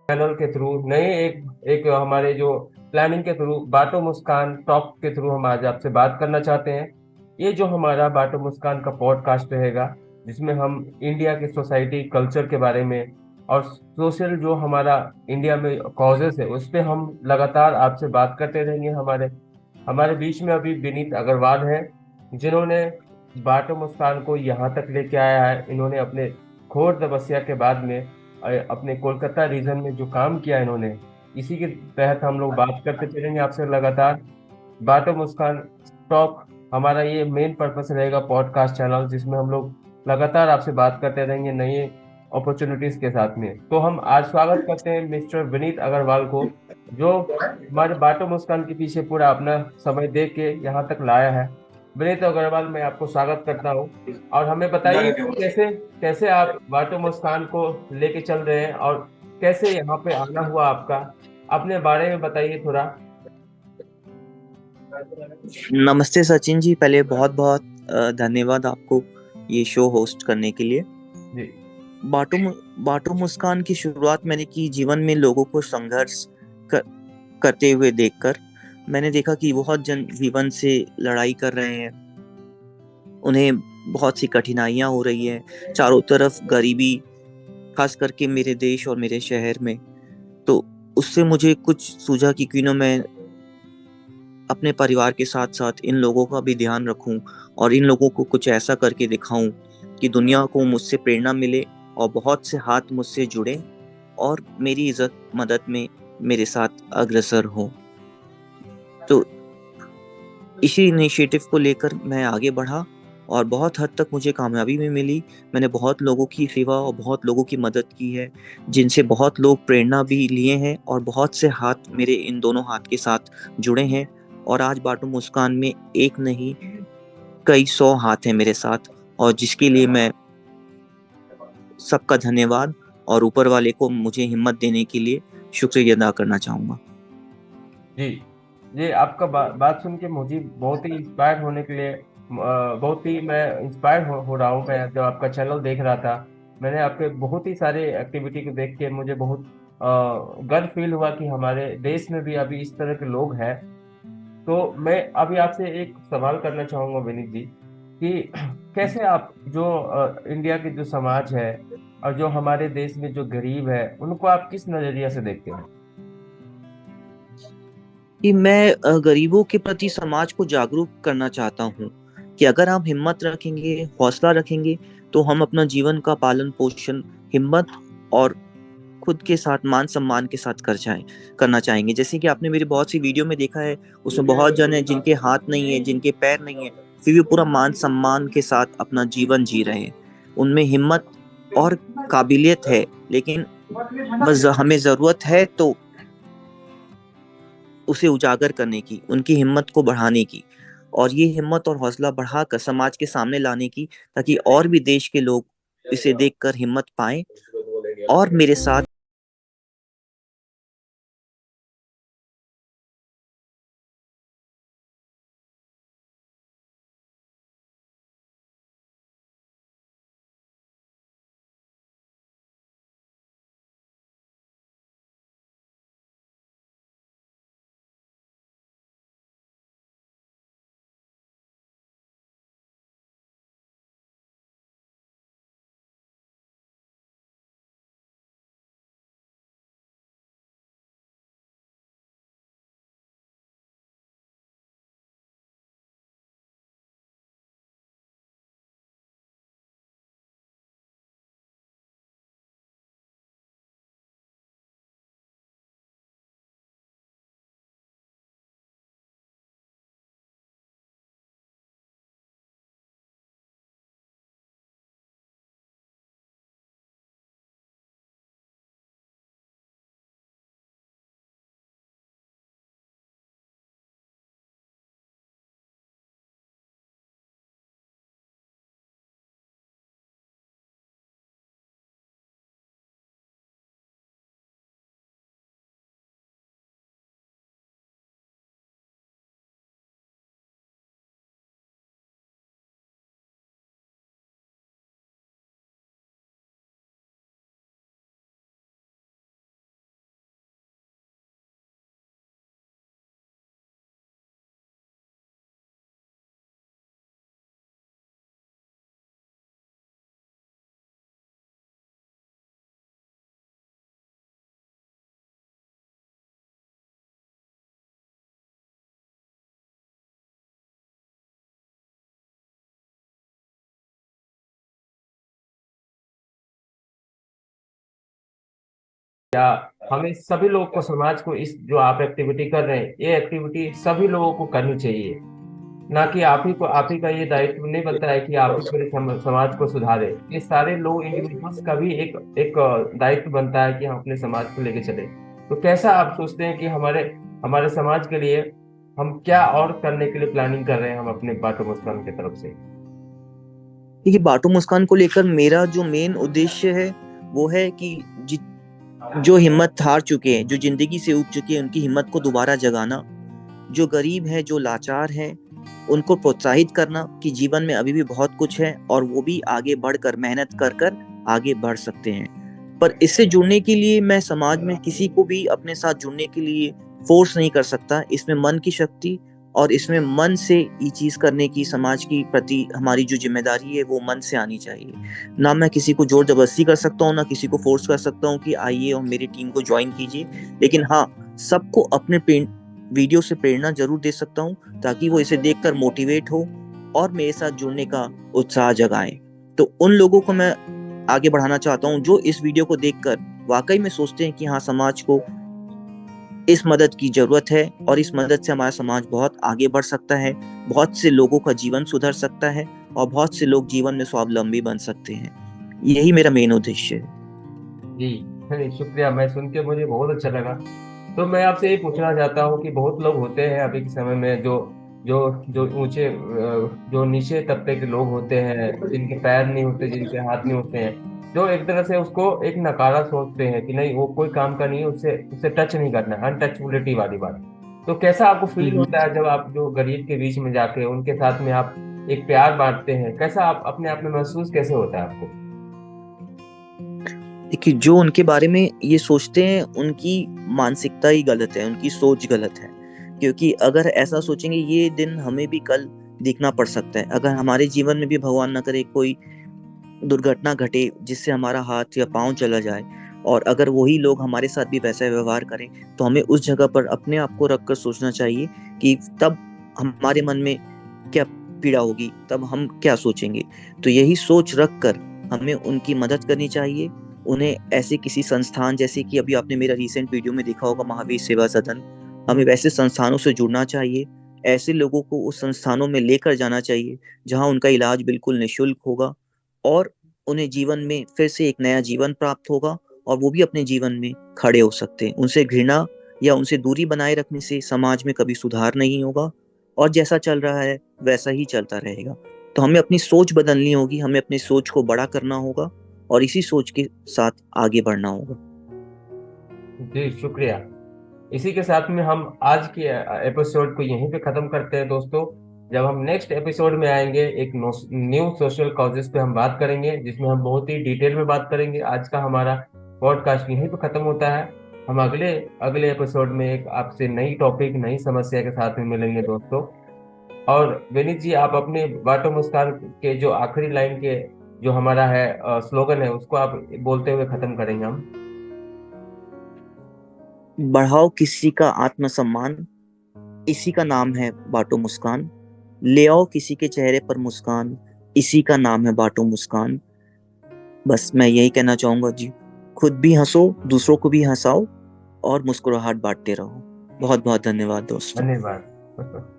Channel के through नए एक एक हमारे जो प्लानिंग के थ्रू बाटो मुस्कान टॉक के थ्रू हम आज आपसे बात करना चाहते हैं। ये जो हमारा बाटो मुस्कान का पॉडकास्ट रहेगा, जिसमें हम इंडिया की सोसाइटी कल्चर के बारे में और सोशल जो हमारा इंडिया में कॉजेस है उस पे हम लगातार आपसे बात करते रहेंगे। हमारे हमारे बीच में अभी विनीत अग्रवाल है, जिन्होंने बाटो मुस्कान को यहाँ तक लेके आया है। इन्होंने अपने घोर तपस्या के बाद में अपने कोलकाता रीजन में जो काम किया इन्होंने, इसी के तहत हम लोग बात करते चलेंगे आपसे लगातार। बाटो मुस्कान टॉक हमारा ये मेन पर्पस रहेगा पॉडकास्ट चैनल, जिसमें हम लोग लगातार आपसे बात करते रहेंगे नए अपॉर्चुनिटीज के साथ में। तो हम आज स्वागत करते हैं मिस्टर विनीत अग्रवाल को, जो हमारे बाटो मुस्कान के पीछे पूरा अपना समय दे के यहाँ तक लाया है। विनीत अग्रवाल, मैं आपको स्वागत करता हूँ। और हमें बताइए कि कैसे कैसे आप बाटो मुस्कान को लेके चल रहे हैं और कैसे यहाँ पे आना हुआ आपका। अपने बारे में बताइए थोड़ा। नमस्ते सचिन जी। पहले बहुत बहुत धन्यवाद आपको ये शो होस्ट करने के लिए। जी। बाटो बाटो मुस्कान की शुरुआत मैंने की जीवन में लोगों को संघर्ष कर, करते हुए देखकर। मैंने देखा कि बहुत जन जीवन से लड़ाई कर रहे हैं, उन्हें बहुत सी कठिनाइयां हो रही हैं, चारों तरफ गरीबी, खास करके मेरे देश और मेरे शहर में। तो उससे मुझे कुछ सूझा कि क्यों ना मैं अपने परिवार के साथ साथ इन लोगों का भी ध्यान रखूं और इन लोगों को कुछ ऐसा करके दिखाऊं कि दुनिया को मुझसे प्रेरणा मिले और बहुत से हाथ मुझसे जुड़े और मेरी इज्जत मदद में मेरे साथ अग्रसर हो। तो इसी इनिशिएटिव को लेकर मैं आगे बढ़ा और बहुत हद तक मुझे कामयाबी भी मिली। मैंने बहुत लोगों की सेवा और बहुत लोगों की मदद की है, जिनसे बहुत लोग प्रेरणा भी लिए हैं और बहुत से हाथ मेरे इन दोनों हाथ के साथ जुड़े हैं। और आज बाटू मुस्कान में एक नहीं, कई सौ हाथ हैं मेरे साथ, और जिसके लिए मैं सबका धन्यवाद और ऊपर वाले को मुझे हिम्मत देने के लिए शुक्रिया अदा करना चाहूंगा। जी। ये आपका बात सुन के मुझे बहुत ही इंस्पायर होने के लिए बहुत ही मैं इंस्पायर हो रहा हूँ। मैं जब आपका चैनल देख रहा था, मैंने आपके बहुत ही सारे एक्टिविटी को देख के मुझे बहुत गर्व फील हुआ कि हमारे देश में भी अभी इस तरह के लोग हैं। तो मैं अभी आपसे एक सवाल करना चाहूंगा विनीत जी, कि कैसे आप जो इंडिया के जो समाज है और जो हमारे देश में जो गरीब है, उनको आप किस नजरिया से देखते हैं। कि मैं गरीबों के प्रति समाज को जागरूक करना चाहता हूँ कि अगर हम हिम्मत रखेंगे, हौसला रखेंगे, तो हम अपना जीवन का पालन पोषण हिम्मत और खुद के साथ मान सम्मान के साथ करना चाहेंगे। जैसे कि आपने मेरी बहुत सी वीडियो में देखा है, उसमें बहुत जन है जिनके हाथ नहीं है, जिनके पैर नहीं है, फिर भी पूरा मान सम्मान के साथ अपना जीवन जी रहे हैं। उनमें हिम्मत और काबिलियत है, लेकिन बस हमें जरूरत है तो उसे उजागर करने की, उनकी हिम्मत को बढ़ाने की, और ये हिम्मत और हौसला बढ़ाकर समाज के सामने लाने की, ताकि और भी देश के लोग इसे देखकर हिम्मत पाएं और मेरे साथ या हमें सभी लोग को, समाज को, इस जो आप एक्टिविटी कर रहे हैं, ये एक्टिविटी सभी लोगों को करनी चाहिए। ना कि आप ही का ये दायित्व नहीं बनता है कि आप ही पूरे समाज को सुधारे। ये सारे लोग इंडिविजुअल्स का भी एक एक दायित्व बनता है कि हम अपने समाज को लेके चले। तो कैसा आप सोचते हैं कि हमारे हमारे समाज के लिए हम क्या और करने के लिए प्लानिंग कर रहे हैं हम अपने बाटो मुस्कान की तरफ से? देखिए, बाटो मुस्कान को लेकर मेरा जो मेन उद्देश्य है वो है कि जो हिम्मत हार चुके हैं, जो जिंदगी से ऊब चुके हैं, उनकी हिम्मत को दोबारा जगाना। जो गरीब है, जो लाचार है, उनको प्रोत्साहित करना कि जीवन में अभी भी बहुत कुछ है और वो भी आगे बढ़कर मेहनत कर कर आगे बढ़ सकते हैं। पर इससे जुड़ने के लिए मैं समाज में किसी को भी अपने साथ जुड़ने के लिए फोर्स नहीं कर सकता। इसमें मन की शक्ति और इसमें मन से ये चीज करने की समाज की प्रति हमारी जो जिम्मेदारी है वो मन से आनी चाहिए। ना मैं किसी को जोर जबरदस्ती कर सकता हूँ, ना किसी को फोर्स कर सकता हूँ कि आइए और मेरी टीम को ज्वाइन कीजिए। लेकिन हाँ, सबको अपने वीडियो से प्रेरणा जरूर दे सकता हूँ ताकि वो इसे देखकर मोटिवेट हो और मेरे साथ जुड़ने का उत्साह जगाएं। तो उन लोगों को मैं आगे बढ़ाना चाहता हूँ जो इस वीडियो को देखकर वाकई में सोचते हैं कि हाँ, समाज को इस मदद की जरूरत है और इस मदद से हमारा समाज बहुत आगे बढ़ सकता है, बहुत से लोगों का जीवन सुधर सकता है और बहुत से लोग जीवन में स्वावलंबी बन सकते हैं। यही मेरा मेन उद्देश्य है। जी, नहीं, शुक्रिया। मैं सुन के मुझे बहुत अच्छा लगा। तो मैं आपसे ये पूछना चाहता हूँ कि बहुत लोग होते हैं अभी के समय में जो जो जो ऊंचे जो नीचे तबके के लोग होते हैं, जिनके पैर नहीं होते, जिनके हाथ नहीं होते हैं, जो एक तरह से उसको एक नकारा सोचते हैं कि नहीं, वो कोई काम का नहीं है, उससे उससे टच नहीं करना, अनटचबिलिटी वाली बात। तो कैसा आपको फील होता है जब आप जो गरीब के बीच में जाके उनके साथ में आप एक प्यार बांटते हैं? कैसा आप अपने आप में महसूस कैसे होता है आपको? देखिए, जो उनके बारे में ये सोचते हैं उनकी मानसिकता ही गलत है, उनकी सोच गलत है। क्योंकि अगर ऐसा सोचेंगे, ये दिन हमें भी कल देखना पड़ सकता है। अगर हमारे जीवन में भी भगवान ना करे कोई दुर्घटना घटे जिससे हमारा हाथ या पांव चला जाए और अगर वही लोग हमारे साथ भी वैसा व्यवहार करें, तो हमें उस जगह पर अपने आप को रखकर सोचना चाहिए कि तब हमारे मन में क्या पीड़ा होगी, तब हम क्या सोचेंगे। तो यही सोच रख कर हमें उनकी मदद करनी चाहिए। उन्हें ऐसे किसी संस्थान, जैसे कि अभी आपने मेरा रिसेंट वीडियो में देखा होगा महावीर सेवा सदन, हमें वैसे संस्थानों से जुड़ना चाहिए। ऐसे लोगों को उस संस्थानों में लेकर जाना चाहिए जहां उनका इलाज बिल्कुल निःशुल्क होगा और उन्हें जीवन में फिर से एक नया जीवन प्राप्त होगा और वो भी अपने जीवन में खड़े हो सकते हैं। उनसे घृणा या उनसे दूरी बनाए रखने से समाज में कभी सुधार नहीं होगा और जैसा चल रहा है वैसा ही चलता रहेगा। तो हमें अपनी सोच बदलनी होगी, हमें अपनी सोच को बड़ा करना होगा और इसी सोच के साथ आगे बढ़ना होगा। जी, शुक्रिया। इसी के साथ में हम आज के एपिसोड को यहीं पे खत्म करते हैं दोस्तों। जब हम नेक्स्ट एपिसोड में आएंगे, एक न्यू सोशल कॉजेस पे हम बात करेंगे, जिसमें हम बहुत ही डिटेल में बात करेंगे। आज का हमारा पॉडकास्ट यहीं पे खत्म होता है। हम अगले अगले एपिसोड में एक आपसे नई टॉपिक, नई समस्या के साथ में मिलेंगे दोस्तों। और विनीत जी, आप अपने बाटो मुस्कान के जो आखिरी लाइन के जो हमारा है स्लोगन है, उसको आप बोलते हुए खत्म करेंगे हम। बढ़ाओ किसी का आत्मसम्मान, इसी का नाम है बाटो मुस्कान। ले आओ किसी के चेहरे पर मुस्कान, इसी का नाम है बाटो मुस्कान। बस मैं यही कहना चाहूंगा जी। खुद भी हंसो, दूसरों को भी हंसाओ और मुस्कुराहट बांटते रहो। बहुत बहुत धन्यवाद दोस्तों। धन्यवाद।